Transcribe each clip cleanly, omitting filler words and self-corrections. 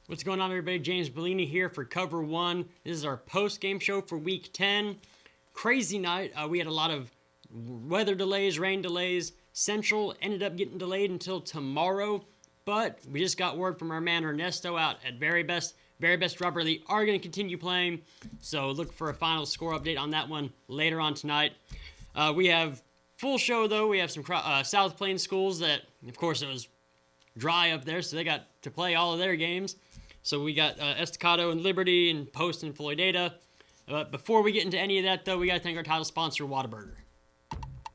What's going on, everybody? James Bouligny here for COVER1. This is our post-game show for Week 10. Crazy night. We had a lot of weather delays, rain delays. Central ended up getting delayed until tomorrow, but we just got word from our man Ernesto out at Very Best Dropper. They are going to continue playing, so look for a final score update on that one later on tonight. We have full show, though. We have some South Plains schools that, of course, it was dry up there, so they got to play all of their games. So we got Estacado and Liberty and Post and Floydada. But before we get into any of that, though, we got to thank our title sponsor, Whataburger.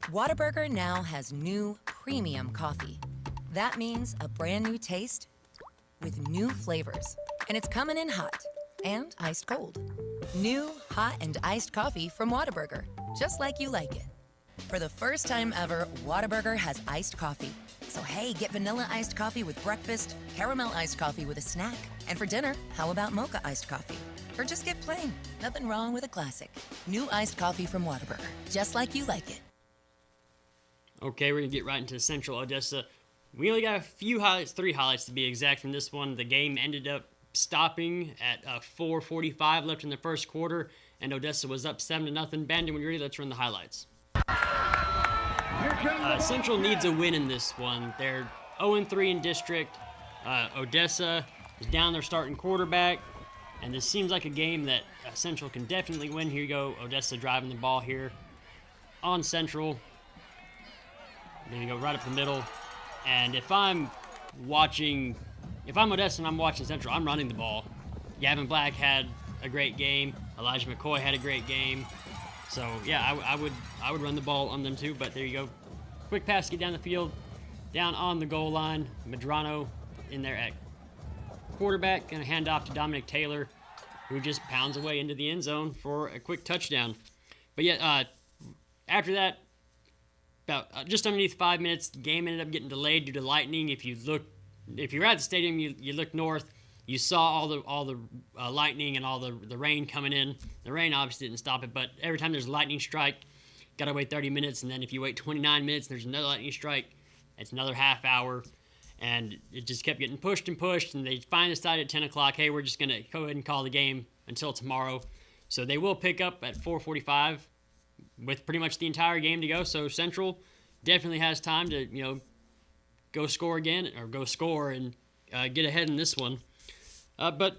Whataburger now has new premium coffee. That means a brand new taste with new flavors. And it's coming in hot and iced cold. New, hot, and iced coffee from Whataburger, just like you like it. For the first time ever, Whataburger has iced coffee. So hey, get vanilla iced coffee with breakfast, caramel iced coffee with a snack. And for dinner, how about mocha iced coffee? Or just get plain. Nothing wrong with a classic. New iced coffee from Whataburger, just like you like it. Okay, we're going to get right into Central Odessa. We only got a few highlights, 3 highlights to be exact from this one. The game ended up stopping at 4:45 left in the first quarter, and Odessa was up 7-0. Bandon, when you're ready, let's run the highlights. Central needs a win in this one. They're 0-3 in district. Odessa is down their starting quarterback, and this seems like a game that Central can definitely win. Here you go, Odessa driving the ball here on Central. There you go, right up the middle. And if I'm Odessa and I'm watching Central, I'm running the ball. Gavin Black had a great game. Elijah McCoy had a great game. So yeah, I would run the ball on them too. But there you go, quick pass, get down the field, down on the goal line. Medrano in there at quarterback, gonna hand off to Dominic Taylor, who just pounds away into the end zone for a quick touchdown. But yeah, after that, about just underneath 5 minutes, the game ended up getting delayed due to lightning. If you're at the stadium, you look north, you saw all the lightning and all the rain coming in. The rain obviously didn't stop it, but every time there's a lightning strike, gotta wait 30 minutes, and then if you wait 29 minutes, there's another lightning strike. It's another half hour, and it just kept getting pushed and pushed, and they finally decided at 10 o'clock, hey, we're just gonna go ahead and call the game until tomorrow. So they will pick up at 4:45 with pretty much the entire game to go. So Central definitely has time to, go score again, or go score and get ahead in this one. But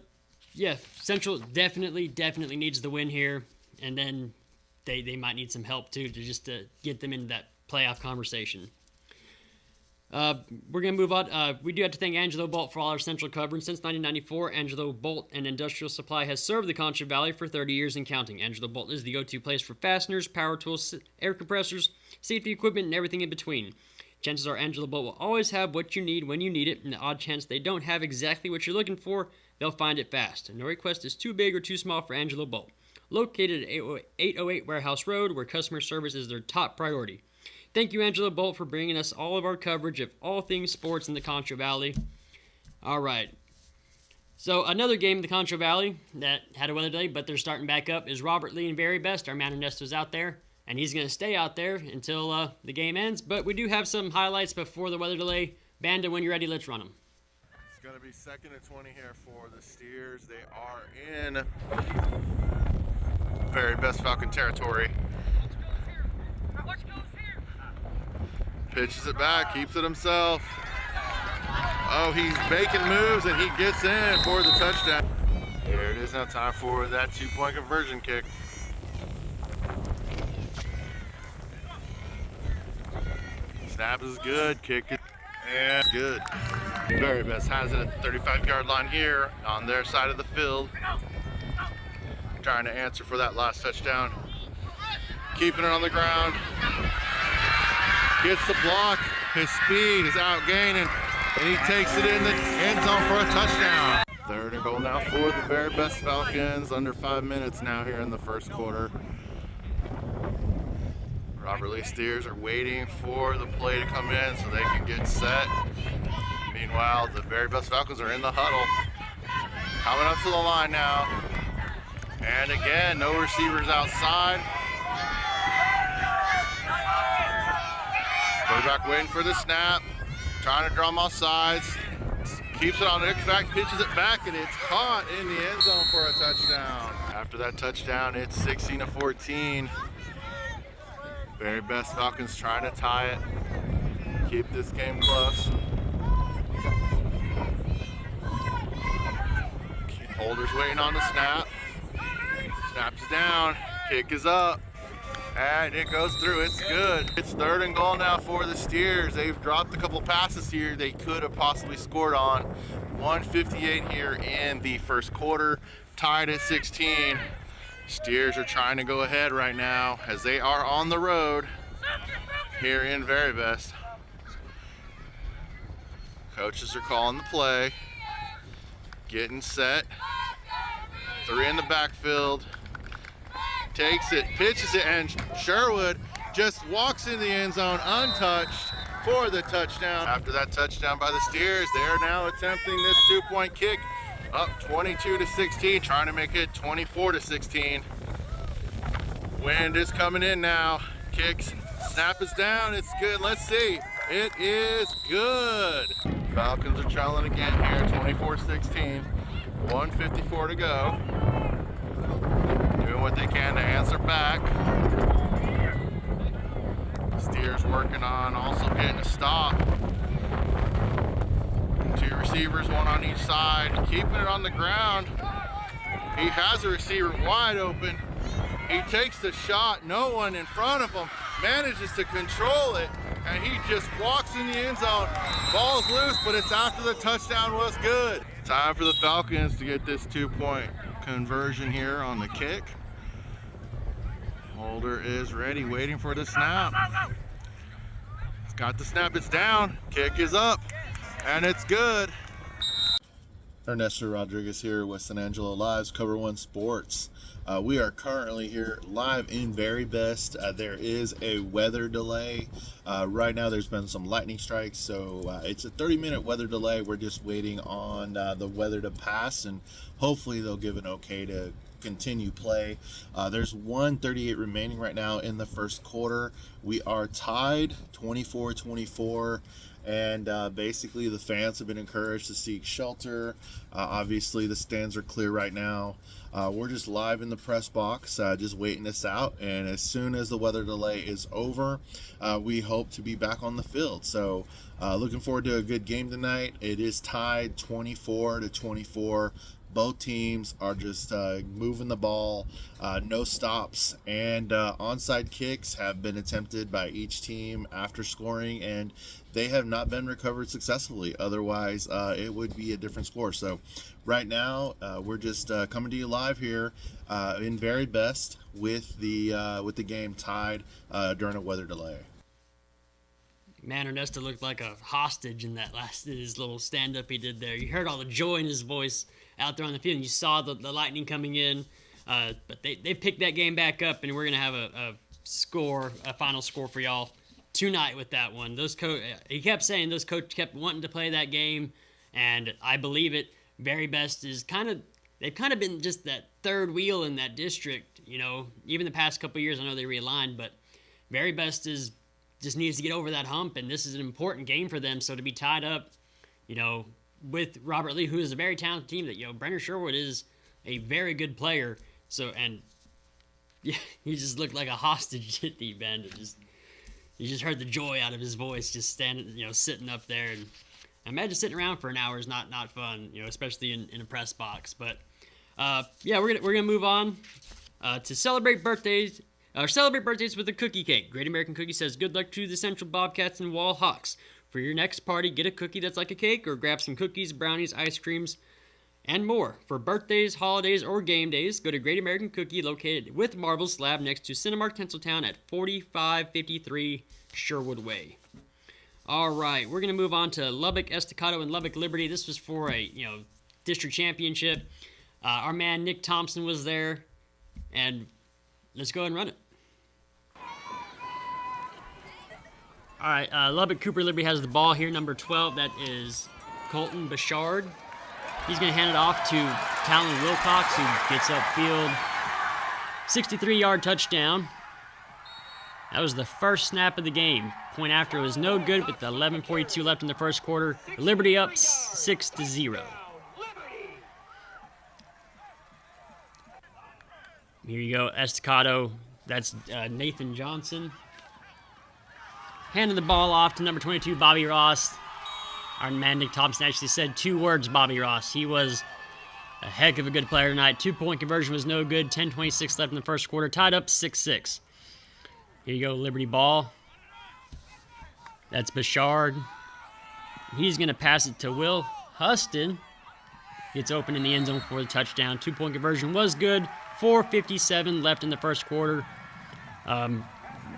yeah, Central definitely needs the win here, and then they might need some help too to get them into that playoff conversation. We're going to move on. We do have to thank Angelo Bolt for all our Central coverage. Since 1994, Angelo Bolt and Industrial Supply has served the Concho Valley for 30 years and counting. Angelo Bolt is the go-to place for fasteners, power tools, air compressors, safety equipment, and everything in between. Chances are Angelo Bolt will always have what you need when you need it, and the odd chance they don't have exactly what you're looking for, they'll find it fast. No request is too big or too small for Angelo Bolt. Located at 808 Warehouse Road, where customer service is their top priority. Thank you, Angelo Bolt, for bringing us all of our coverage of all things sports in the Concho Valley. All right. So another game in the Concho Valley that had a weather delay, but they're starting back up, is Robert Lee and Very Best. Our man Ernesto's out there, and he's going to stay out there until the game ends. But we do have some highlights before the weather delay. Banda, when you're ready, let's run them. It's going to be 2nd and 20 here for the Steers. They are in Very Best Falcon territory. Pitches it back, keeps it himself. Oh, he's making moves, and he gets in for the touchdown. There it is, now time for that 2-point conversion kick. Snap is good, kick is and good. Very Best has it at the 35-yard line here on their side of the field. Trying to answer for that last touchdown. Keeping it on the ground. Gets the block, his speed is outgaining, and he takes it in the end zone for a touchdown. 3rd and goal now for the Very Best Falcons, under 5 minutes now here in the first quarter. Robert Lee Steers are waiting for the play to come in so they can get set. Meanwhile, the Very Best Falcons are in the huddle. Coming up to the line now. And again, no receivers outside. Quarterback waiting for the snap, trying to draw them off sides. keeps it on the back, pitches it back, and it's caught in the end zone for a touchdown. After that touchdown, it's 16-14. Very best Falcons trying to tie it, keep this game close. Holder's waiting on the snap. Snaps down, kick is up, and it goes through. It's good. It's 3rd and goal now for the Steers. They've dropped a couple passes here they could have possibly scored on. 1:58 here in the first quarter, tied at 16. Steers are trying to go ahead right now as they are on the road here in Very Best. Coaches are calling the play, getting set. 3 in the backfield. Takes it, pitches it, and Sherwood just walks in the end zone untouched for the touchdown. After that touchdown by the Steers, they are now attempting this 2-point kick, up 22-16, trying to make it 24-16. Wind is coming in now. Kicks, snap is down, it's good. Let's see. It is good. Falcons are trailing again here, 24-16. 1:54 to go. Doing what they can to answer back. Steers working on also getting a stop. 2 receivers, 1 on each side, keeping it on the ground. He has a receiver wide open. He takes the shot, no one in front of him, manages to control it, and he just walks in the end zone. Ball's loose, but it's after the touchdown was good. Time for the Falcons to get this 2-point conversion here on the kick. Holder is ready, waiting for the snap. He's got the snap, it's down, kick is up, and it's good. Ernesto Rodriguez here with San Angelo Live's COVER1 Sports. We are currently here live in Very Best. There is a weather delay. Right now there's been some lightning strikes, so it's a 30-minute weather delay. We're just waiting on the weather to pass, and hopefully they'll give an okay to continue play. There's 1:38 remaining right now in the first quarter. We are tied 24-24. And basically the fans have been encouraged to seek shelter. Obviously the stands are clear right now. We're just live in the press box, just waiting this out, and as soon as the weather delay is over, we hope to be back on the field. So looking forward to a good game tonight. It is tied 24-24. Both teams are just moving the ball, no stops, and onside kicks have been attempted by each team after scoring, and they have not been recovered successfully. Otherwise, it would be a different score. So right now, we're just coming to you live here in Very Best with the game tied during a weather delay. Man, Ernesto looked like a hostage in that his little stand-up he did there. You heard all the joy in his voice out there on the field, and you saw the lightning coming in. But they picked that game back up, and we're going to have a final score for y'all tonight with that one. He kept saying those coaches kept wanting to play that game, and I believe it. Very Best is they've kind of been just that third wheel in that district, you know. Even the past couple of years, I know they realigned, but Very Best just needs to get over that hump, and this is an important game for them. So to be tied up, you know, with Robert Lee, who is a very talented team, that, you know, Brenner Sherwood is a very good player. So, and yeah, he just looked like a hostage at the end. You just heard the joy out of his voice, just standing, you know, sitting up there. And I imagine sitting around for an hour is not fun, you know, especially in a press box. But yeah, we're gonna move on to celebrate birthdays. Celebrate birthdays with a cookie cake. Great American Cookie says, good luck to the Central Bobcats and Wall Hawks. For your next party, get a cookie that's like a cake, or grab some cookies, brownies, ice creams, and more. For birthdays, holidays, or game days, go to Great American Cookie, located with Marble Slab next to Cinemark Tinseltown at 4553 Sherwood Way. All right, we're going to move on to Lubbock Estacado and Lubbock Liberty. This was for a, you know, district championship. Our man Nick Thompson was there, and let's go ahead and run it. All right, Lubbock Cooper Liberty has the ball here, number 12. That is Colton Bouchard. He's going to hand it off to Talon Wilcox, who gets upfield. 63-yard touchdown. That was the first snap of the game. Point after was no good with 11:42 left in the first quarter. Liberty up 6-0. Here you go, Estacado. That's Nathan Johnson. Handing the ball off to number 22, Bobby Ross. Our man Nick Thompson actually said 2 words, Bobby Ross. He was a heck of a good player tonight. 2-point conversion was no good. 10:26 left in the first quarter. Tied up 6-6. Here you go, Liberty ball. That's Bouchard. He's going to pass it to Will Huston. Gets open in the end zone for the touchdown. 2-point conversion was good. 4:57 left in the first quarter.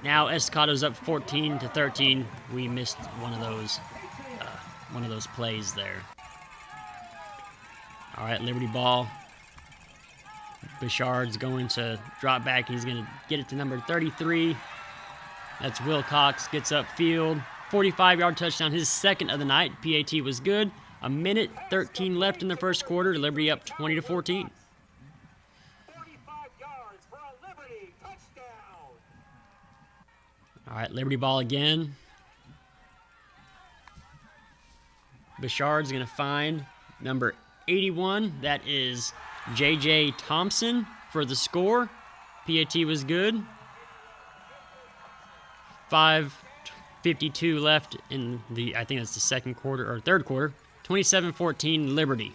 Now Estacado's up 14-13. We missed one of those plays there. All right, Liberty ball. Bouchard's going to drop back. He's going to get it to number 33. That's Will Cox. Gets upfield. 45-yard touchdown, his second of the night. PAT was good. 1:13 left in the first quarter. Liberty up 20-14. 45 yards for a Liberty touchdown. All right, Liberty ball again. Bouchard's going to find number 81. That is J.J. Thompson for the score. PAT was good. 5:52 left in the, I think that's the second quarter or third quarter. 27-14 Liberty.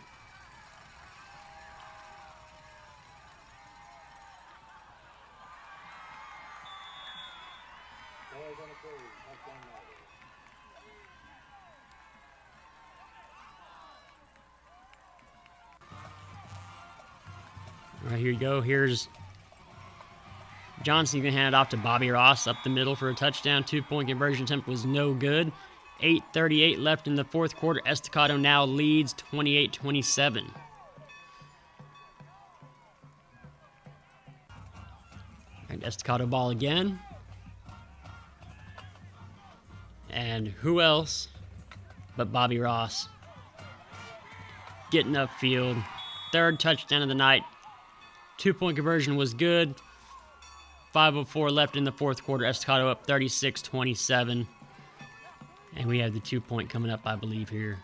All right, here you go. Here's Johnson going to hand it off to Bobby Ross up the middle for a touchdown. 2-point conversion attempt was no good. 8:38 left in the fourth quarter. Estacado now leads 28-27. And Estacado ball again. And who else but Bobby Ross getting upfield. Third touchdown of the night. 2-point conversion was good. 5:04 left in the fourth quarter. Estacado up 36-27. And we have the 2-point coming up, I believe, here.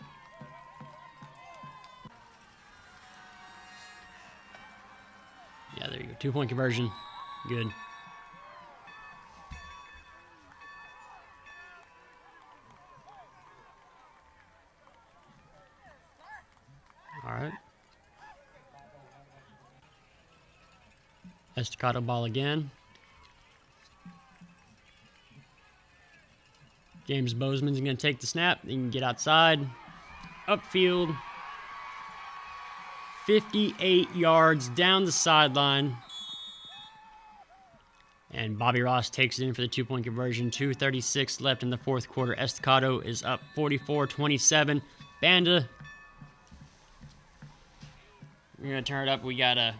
Yeah, there you go. 2-point conversion. Good. All right. Estacado ball again. James Bozeman's going to take the snap. He can get outside. Upfield. 58 yards down the sideline. And Bobby Ross takes it in for the 2-point conversion. 2:36 left in the fourth quarter. Estacado is up 44-27. Banda. We're going to turn it up. We got a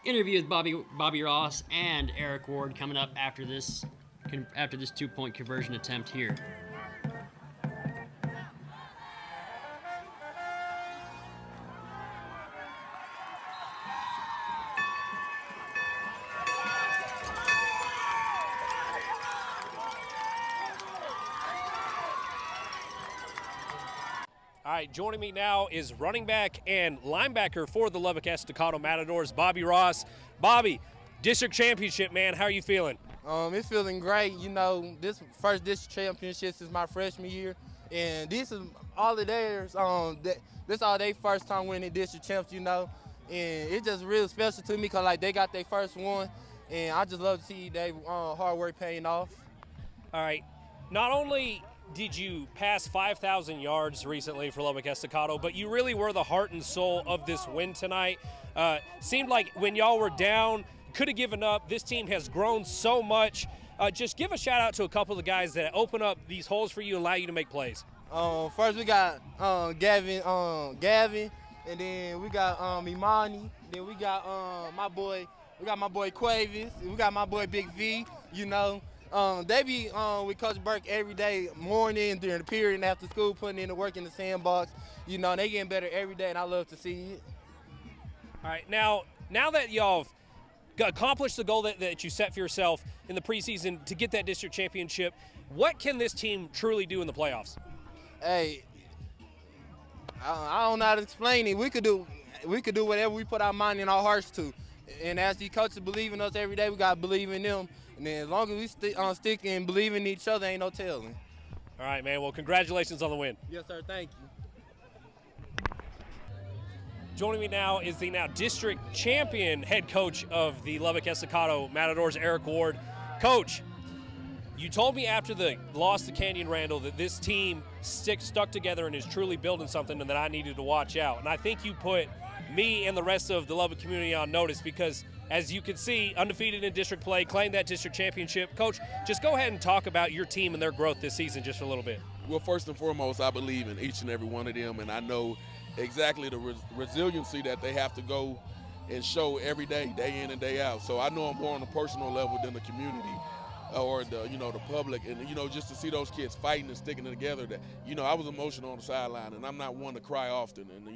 interview with Bobby Ross and Eric Ward coming up after this 2-point conversion attempt here. All right, joining me now is running back and linebacker for the Lubbock Estacado Matadors, Bobby Ross. Bobby, district championship, man, how are you feeling? It's feeling great. You know, this first district championship is my freshman year, and this is all of theirs. This all their first time winning district champs, you know, and it's just real special to me because like they got their first one, and I just love to see their hard work paying off. All right, not only did you pass 5,000 yards recently for Lubbock Estacado, but you really were the heart and soul of this win tonight. Seemed like when y'all were down, could have given up. This team has grown so much. Just give a shout out to a couple of the guys that open up these holes for you and allow you to make plays. First we got Gavin, and then we got Imani. Then we got my boy Quavis. We got my boy Big V. You know. They be with Coach Burke every day, morning, during the period, and after school, putting in the work in the sandbox. You know, they getting better every day, and I love to see it. All right, now that y'all have accomplished the goal that you set for yourself, in the preseason to get that district championship. What can this team truly do in the playoffs? Hey, I don't know how to explain it. We could do whatever we put our mind and our hearts to. And as these coaches believe in us every day, we got to believe in them. And then as long as we stick and believe in each other, ain't no telling. All right, man. Well, congratulations on the win. Yes, sir. Thank you. Joining me now is the now district champion head coach of the Lubbock Estacado Matadors, Eric Ward. Coach, you told me after the loss to Canyon Randall that this team stuck together and is truly building something and that I needed to watch out. And I think you put me and the rest of the Lubbock community on notice because, as you can see, undefeated in district play, claimed that district championship. Coach, just go ahead and talk about your team and their growth this season just a little bit. Well, first and foremost, I believe in each and every one of them, and I know exactly the resiliency that they have to go and show every day, day in and day out. So I know I'm more on a personal level than the community or the public, and just to see those kids fighting and sticking together. That I was emotional on the sideline, and I'm not one to cry often, and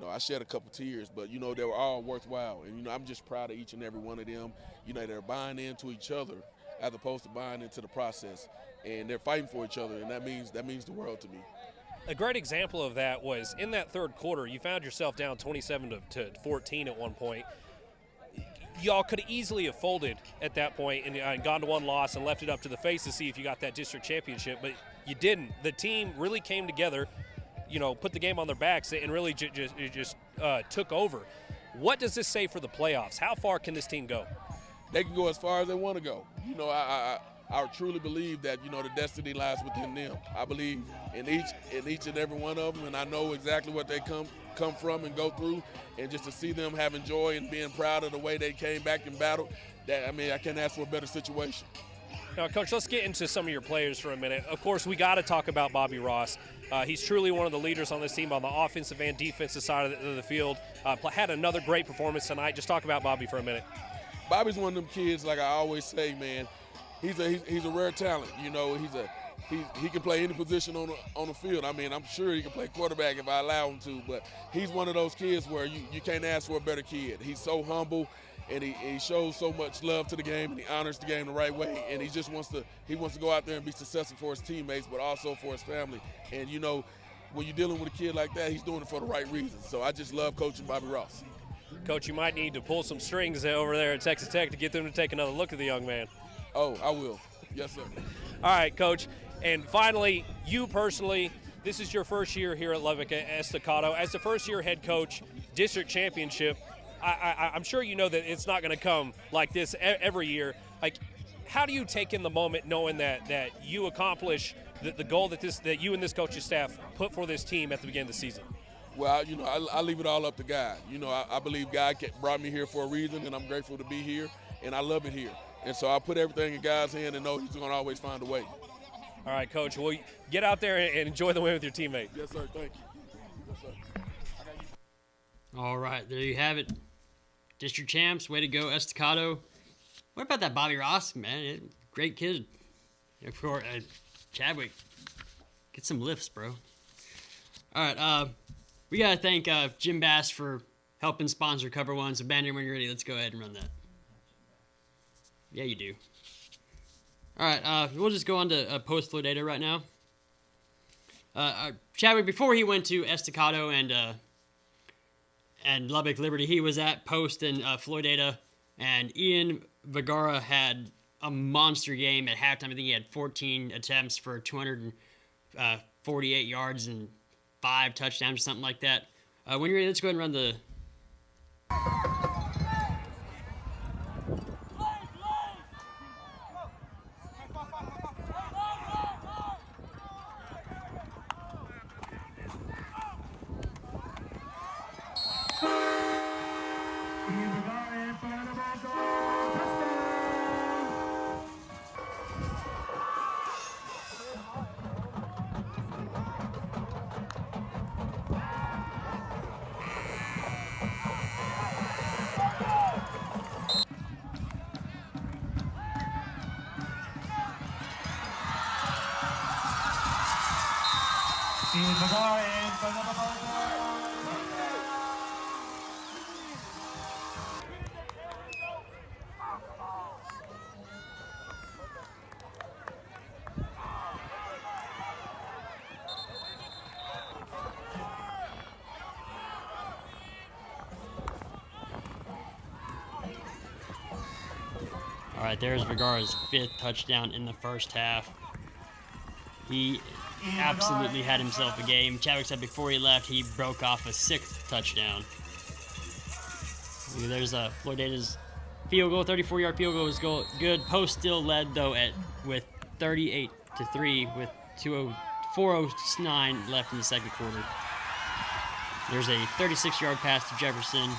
I shed a couple tears, but they were all worthwhile, and I'm just proud of each and every one of them. They're buying into each other as opposed to buying into the process, and they're fighting for each other, and that means the world to me. A great example of that was in that third quarter, you found yourself down 27 to 14 at one point. Y'all could easily have folded at that point and gone to one loss and left it up to the face to see if you got that district championship, but you didn't. The team really came together, put the game on their backs and really just took over. What does this say for the playoffs? How far can this team go? They can go as far as they want to go. I truly believe that the destiny lies within them. I believe in each and every one of them, and I know exactly what they come from and go through, and just to see them having joy and being proud of the way they came back and battled, I can't ask for a better situation. Now, Coach, let's get into some of your players for a minute. Of course, we got to talk about Bobby Ross. He's truly one of the leaders on this team on the offensive and defensive side of the field. Had another great performance tonight. Just talk about Bobby for a minute. Bobby's one of them kids, like I always say, man. He's a rare talent. He can play any position on the field. I'm sure he can play quarterback if I allow him to, but he's one of those kids where you can't ask for a better kid. He's so humble, and he shows so much love to the game, and he honors the game the right way, and he just wants to go out there and be successful for his teammates, but also for his family. And when you're dealing with a kid like that, he's doing it for the right reasons. So I just love coaching Bobby Ross. Coach, you might need to pull some strings over there at Texas Tech to get them to take another look at the young man. Oh, I will. Yes, sir. All right, Coach. And finally, you personally, this is your first year here at Lubbock Estacado. As the first-year head coach, district championship, I'm sure you know that it's not going to come like this every year. Like, how do you take in the moment knowing that you accomplish the goal that you and this coaching staff put for this team at the beginning of the season? Well, I leave it all up to God. I believe God brought me here for a reason, and I'm grateful to be here, and I love it here. And so I put everything in God's hand and know he's going to always find a way. All right, Coach. Well, get out there and enjoy the win with your teammate. Yes, sir. Thank you. Yes, sir. All right, there you have it. District champs, way to go, Estacado. What about that Bobby Ross, man? Great kid. Of course, Chadwick, get some lifts, bro. All right, we got to thank Jim Bass for helping sponsor COVER1. So, Banner, when you're ready, let's go ahead and run that. Yeah, you do. All right, we'll just go on to post-flow data right now. Chadwick, before he went to Estacado and Lubbock Liberty, he was at Post and Flow data, and Ian Vergara had a monster game at halftime. I think he had 14 attempts for 248 yards and 5 touchdowns or something like that. When you're ready, let's go ahead and run the... right, there's Vergara's 5th touchdown in the first half. He absolutely had himself a game. Chadwick said before he left, he broke off a 6th touchdown. There's Florida's field goal, 34-yard field goal was good. Post still led though with 38-3 with 4:09 left in the second quarter. There's a 36-yard pass to Jefferson.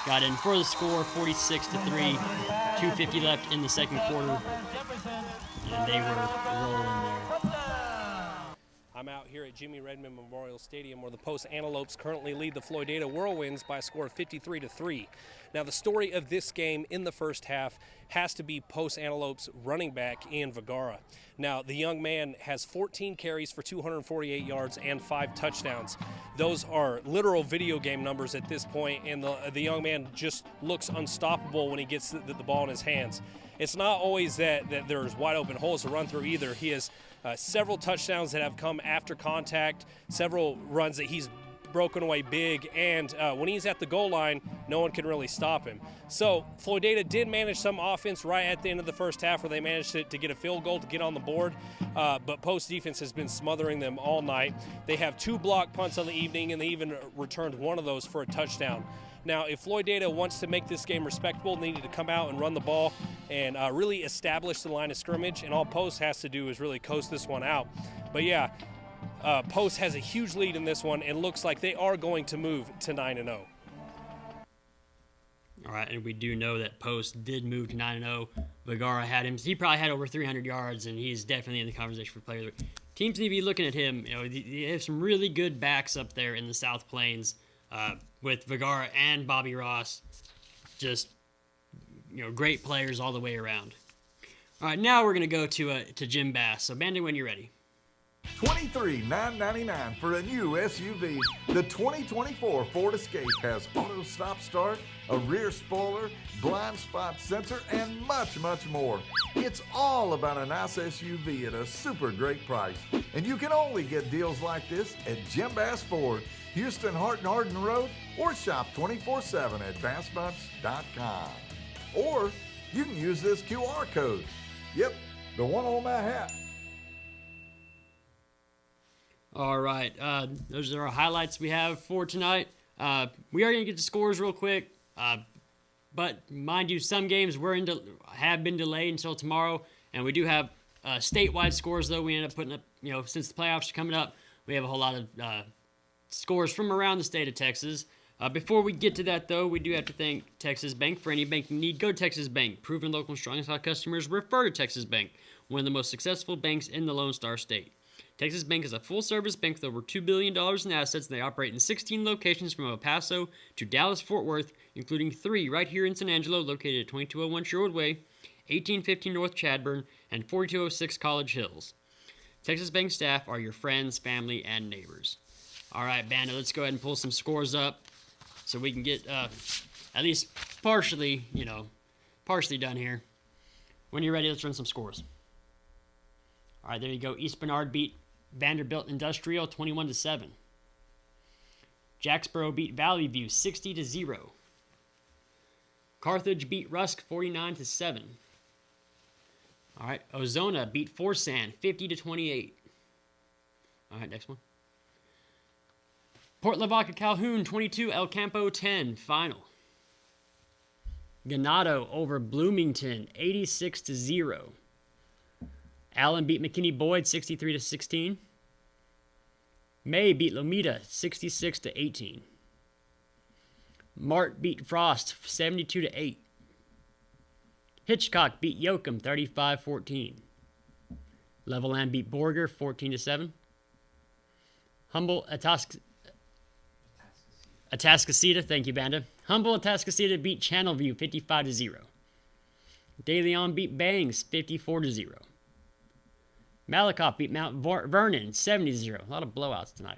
Got in for the score, 46-3. 2:50 left in the second quarter, and they were rolling there. I'm out here at Jimmy Redmond Memorial Stadium, where the Post Antelopes currently lead the Floydada Whirlwinds by a score of 53-3. Now, the story of this game in the first half has to be Post Antelopes running back Ian Vergara. Now, the young man has 14 carries for 248 yards and 5 touchdowns. Those are literal video game numbers at this point, and the young man just looks unstoppable when he gets the ball in his hands. It's not always that there's wide open holes to run through either. He has several touchdowns that have come after contact, several runs that he's broken away big, and when he's at the goal line, no one can really stop him. So Floydada did manage some offense right at the end of the first half, where they managed to get a field goal to get on the board, but Post defense has been smothering them all night. They have 2 block punts on the evening, and they even returned one of those for a touchdown. Now, if Floydada wants to make this game respectable, they need to come out and run the ball and really establish the line of scrimmage, and all Post has to do is really coast this one out. But yeah, Post has a huge lead in this one, and looks like they are going to move to 9-0. All right, and we do know that Post did move to 9-0. Vergara had him. He probably had over 300 yards, and he's definitely in the conversation for player of the week. Teams need to be looking at him. You know, they have some really good backs up there in the South Plains with Vergara and Bobby Ross. Just, great players all the way around. All right, now we're going to go to Jim Bass. So, Bandit, when you're ready. $23,999 for a new SUV. The 2024 Ford Escape has auto stop start, a rear spoiler, blind spot sensor, and much, much more. It's all about a nice SUV at a super great price. And you can only get deals like this at Jim Bass Ford, Houston, Hart and Hardin Road, or shop 24/7 at bassbutts.com. Or you can use this QR code. Yep, the one on my hat. All right, those are our highlights we have for tonight. We are going to get the scores real quick, but mind you, some games have been delayed until tomorrow, and we do have statewide scores, though. We end up putting up, since the playoffs are coming up, we have a whole lot of scores from around the state of Texas. Before we get to that, though, we do have to thank Texas Bank. For any banking need, go to Texas Bank. Proven local and strong in stock customers, refer to Texas Bank, one of the most successful banks in the Lone Star State. Texas Bank is a full-service bank with over $2 billion in assets, and they operate in 16 locations from El Paso to Dallas-Fort Worth, including 3 right here in San Angelo, located at 2201 Sherwood Way, 1815 North Chadburn, and 4206 College Hills. Texas Bank staff are your friends, family, and neighbors. All right, Bandit, let's go ahead and pull some scores up so we can get at least partially done here. When you're ready, let's run some scores. All right, there you go. East Bernard beat Vanderbilt Industrial 21-7. Jacksboro beat Valley View 60-0. Carthage beat Rusk 49-7. All right, Ozona beat Forsan 50-28. All right, next one. Port Lavaca Calhoun 22, El Campo 10, final. Ganado over Bloomington 86-0. Allen beat McKinney Boyd 63-16. May beat Lomita 66-18. Mart beat Frost 72-8. Hitchcock beat Yoakum 35-14. Levelland beat Borger 14-7. Humble Atascocita, thank you, Banda. Humble Atascocita beat Channelview 55-0. De Leon beat Bangs 54-0. Malakoff beat Mount Vernon 70-0. A lot of blowouts tonight.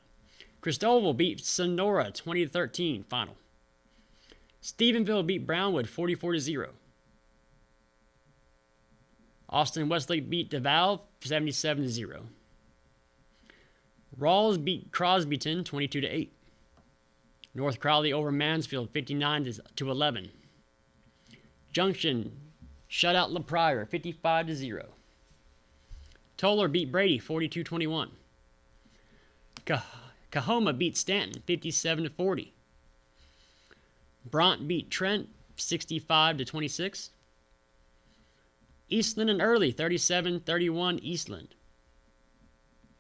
Cristobal beat Sonora 20-13. Final. Stephenville beat Brownwood 44-0. Austin Westlake beat DeVal 77-0. Rawls beat Crosbyton 22-8. North Crowley over Mansfield 59-11. Junction Shutout La Pryor, 55-0. Toller beat Brady, 42-21. Cahoma beat Stanton, 57-40. Bront beat Trent, 65-26. Eastland and Early, 37-31 Eastland.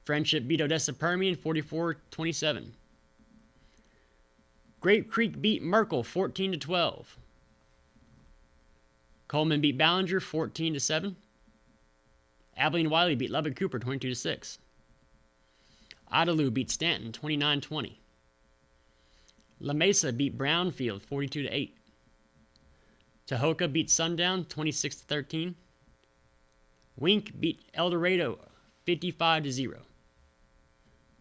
Friendship beat Odessa Permian, 44-27. Grape Creek beat Merkel, 14-12. Coleman beat Ballinger, 14-7. Abilene Wiley beat Lubbock Cooper, 22-6. Idalou beat Stanton, 29-20. La Mesa beat Brownfield, 42-8. Tahoka beat Sundown, 26-13. Wink beat El Dorado, 55-0.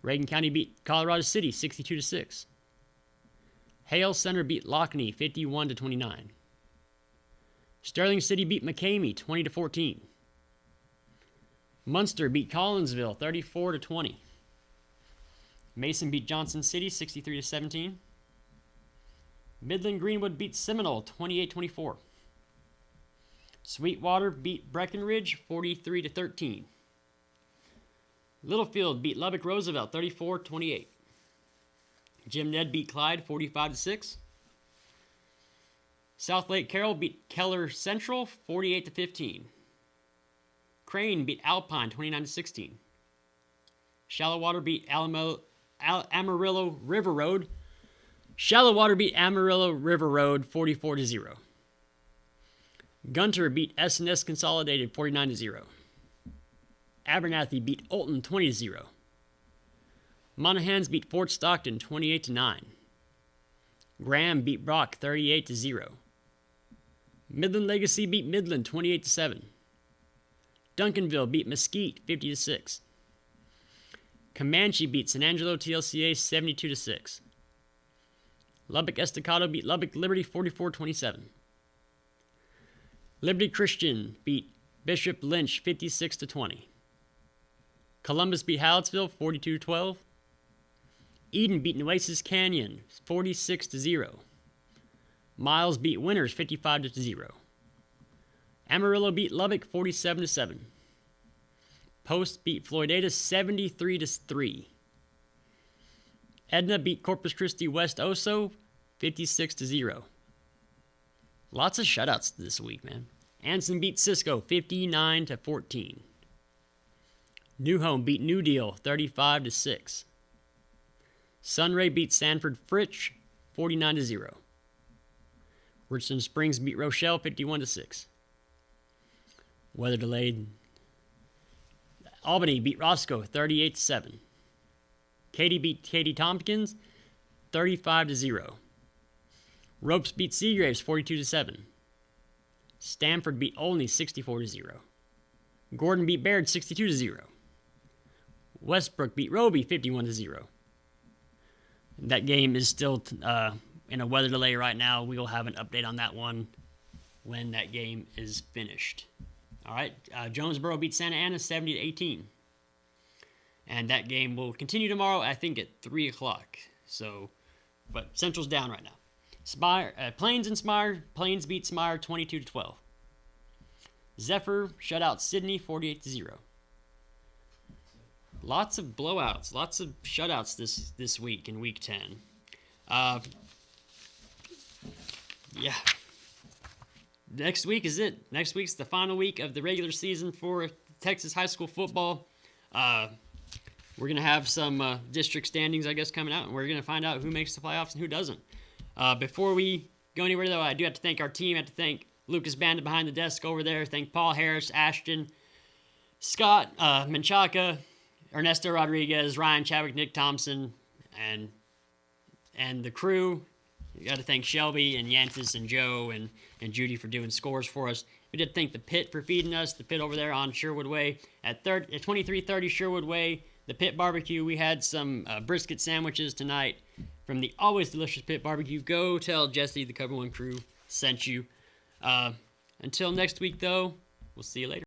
Reagan County beat Colorado City, 62-6. Hale Center beat Lockney, 51-29. Sterling City beat McCamey, 20-14. Munster beat Collinsville, 34-20. Mason beat Johnson City, 63-17. Midland Greenwood beat Seminole, 28-24. Sweetwater beat Breckenridge, 43-13. Littlefield beat Lubbock Roosevelt, 34-28. Jim Ned beat Clyde, 45-6. South Lake Carroll beat Keller Central, 48-15. Crane beat Alpine, 29-16. Shallow beat Amarillo River Road. Shallow beat Amarillo River Road, 44-0. Gunter beat S&S Consolidated, 49-0. Abernathy beat Olton, 20-0. Monahans beat Fort Stockton, 28-9. Graham beat Brock, 38-0. Midland Legacy beat Midland, 28-7. Duncanville beat Mesquite, 50-6. Comanche beat San Angelo TLCA, 72-6. Lubbock Estacado beat Lubbock Liberty, 44-27. Liberty Christian beat Bishop Lynch, 56-20. Columbus beat Hallettsville, 42-12. Eden beat Nueces Canyon, 46-0. Miles beat Winters, 55-0. Amarillo beat Lubbock, 47-7. Post beat Floydada, 73-3. Edna beat Corpus Christi West Oso, 56-0. Lots of shutouts this week, man. Anson beat Cisco, 59-14. New Home beat New Deal, 35-6. Sunray beat Sanford Fritch, 49-0. Richland Springs beat Rochelle, 51-6. Weather delayed. Albany beat Roscoe, 38-7. Katy beat Katy Tompkins, 35-0. Ropes beat Seagraves, 42-7. Stamford beat Olney, 64-0. Gordon beat Baird, 62-0. Westbrook beat Roby, 51-0. That game is still in a weather delay right now. We will have an update on that one when that game is finished. All right, Jonesboro beat Santa Ana, 70-18. And that game will continue tomorrow, I think, at 3 o'clock. So, but Central's down right now. Plains and Smyre. Plains beat Smyre, 22-12. Zephyr shut out Sydney, 48-0. Lots of blowouts, lots of shutouts this week in Week 10. Yeah. Next week is it. Next week's the final week of the regular season for Texas high school football. We're going to have some district standings, I guess, coming out, and we're going to find out who makes the playoffs and who doesn't. Before we go anywhere, though, I do have to thank our team. I have to thank Lucas Bandit behind the desk over there. Thank Paul Harris, Ashton, Scott, Menchaca, Ernesto Rodriguez, Ryan Chadwick, Nick Thompson, and the crew. You got to thank Shelby and Yantis and Joe and Judy for doing scores for us. We did thank the Pit for feeding us. The Pit over there on Sherwood Way at 2330 Sherwood Way. The Pit Barbecue. We had some brisket sandwiches tonight from the always delicious Pit Barbecue. Go tell Jesse the Cover1 crew sent you. Until next week, though, we'll see you later.